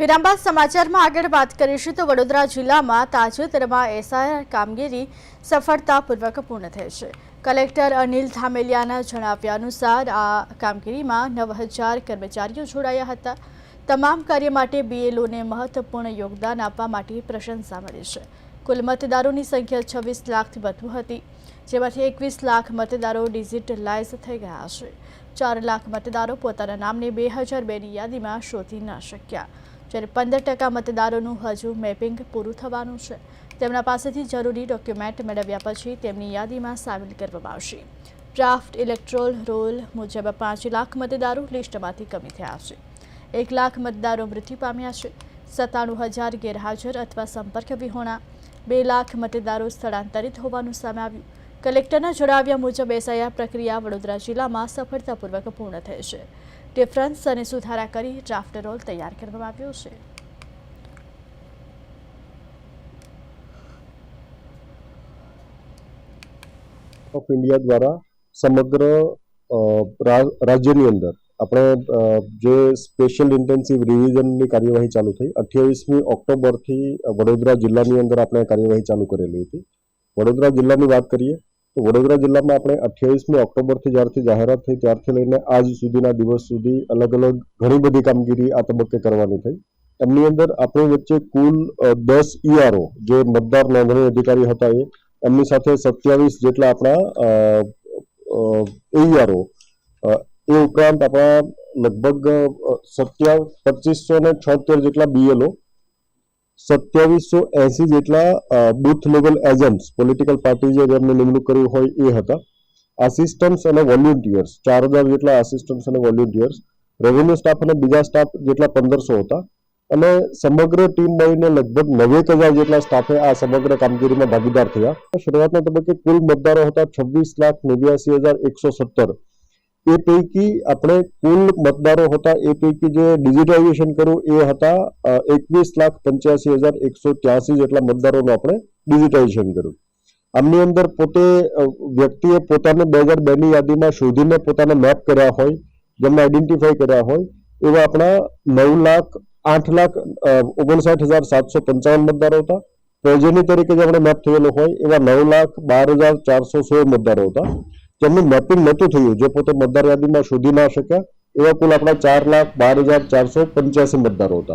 વિરામ બાદ સમાચારમાં આગળ વાત કરીશું તો વડોદરા જિલ્લામાં તાજેતરમાં એસઆઈઆર કામગીરી સફળતાપૂર્વક પૂર્ણ થઈ છે। કલેક્ટર અનિલ ધામેલિયાના જણાવ્યા અનુસાર આ કામગીરીમાં 9000 કર્મચારીઓ જોડાયા હતા। તમામ કાર્ય માટે બીએલઓને મહત્વપૂર્ણ યોગદાન આપવા માટે પ્રશંસા મળી છે। કુલ મતદારોની સંખ્યા 26 લાખથી વધુ હતી, જેમાંથી 21 લાખ મતદારો ડિજિટલાઇઝ થઈ ગયા છે। 4 લાખ મતદારો પોતાના નામને 2002ની યાદીમાં શોધી ન શક્યા, જ્યારે 15% મતદારોનું હજુ મેપિંગ પૂરું થવાનું છે। તેમના પાસેથી જરૂરી ડોક્યુમેન્ટ મેળવ્યા પછી તેમની યાદીમાં સામેલ કરવામાં આવશે। ડ્રાફ્ટ ઇલેક્ટોરલ રોલ મુજબ 5 લાખ મતદારો લિસ્ટમાંથી કમી થયા છે। 1 લાખ મતદારો મૃત્યુ પામ્યા છે। 97,000 ગેરહાજર અથવા સંપર્ક વિહોણા, 2 લાખ મતદારો સ્થળાંતરિત હોવાનું સામે આવ્યું। કલેક્ટરના જણાવ્યા મુજબ એસઆઈઆર પ્રક્રિયા વડોદરા જિલ્લામાં સફળતાપૂર્વક પૂર્ણ થઈ છે। ડિફરન્સ અને સુધારા કરી ડ્રાફ્ટ રોલ તૈયાર કરવામાં આવ્યો છે। ऑफ इंडिया द्वारा समग्र राज्यની અંદર આપણે જે સ્પેશિયલ ઇન્ટેન્સિવ રિવિઝનની કાર્યવાહી ચાલુ થઈ 28મી ઓક્ટોબરથી વડોદરા જિલ્લાની અંદર આપણે કાર્યવાહી ચાલુ કરેલી હતી। વડોદરા જિલ્લાની વાત કરીએ તો વડોદરા જિલ્લામાં આપણે 28મી ઓક્ટોબરથી જ્યારથી જાહેરાત થઈ ત્યારથી લઈને આજ સુધીના દિવસ સુધી અલગ અલગ ઘણી બધી કામગીરી આ તબક્કે કરવાની થઈ। એમની અંદર આપણી વચ્ચે કુલ 10 ઈઆરઓ જે મતદાર નોંધણી અધિકારી હતા એમની સાથે 27 જેટલા આપણા એઈઆરઓ એ ઉપરાંત આપણા લગભગ 2576 જેટલા બીએલઓ, 2780 જેટલા બૂથ લેવલ એજન્ટ્સ પોલિટિકલ પાર્ટીઝે જેમની નિમણૂક કરી હોય એ હતા। આસિસ્ટન્ટ્સ અને વોલ્યુન્ટિયર્સ 4000 જેટલા આસિસ્ટન્ટ્સ અને વોલ્યુન્ટિયર્સ, રેવન્યુ સ્ટાફ અને બીજા સ્ટાફ જેટલા 1500 હતા અને સમગ્ર ટીમ મળીને લગભગ 91000 જેટલા સ્ટાફે આ સમગ્ર કામગીરીમાં ભાગીદાર થયા। શરૂઆતના તબક્કે કુલ મતદારો હતા 26,89,117। એ પૈકી આપણે કુલ મતદારો હતા એ પૈકી જે ડિજિટાઇઝેશન કર્યું એ હતા 21,85,183 જેટલા મતદારોનું આપણે ડિજિટાઇઝેશન કર્યું। આમની અંદર પોતે વ્યક્તિએ પોતાને 2002ની યાદીમાં શોધીને પોતાને મેપ કર્યા હોય, જેમને આઈડેન્ટિફાઈ કર્યા હોય એવા આપણા 9,59,755 મતદારો હતા। પ્રોજેની તરીકે જેમણે મેપ થયેલો હોય એવા 9,12,416 મતદારો હતા। જેમનું મેપિંગ નહોતું થયું, જે પોતે મતદાર યાદીમાં શોધી ના શક્યા એવા કુલ આપણા 4,12,485 મતદારો હતા।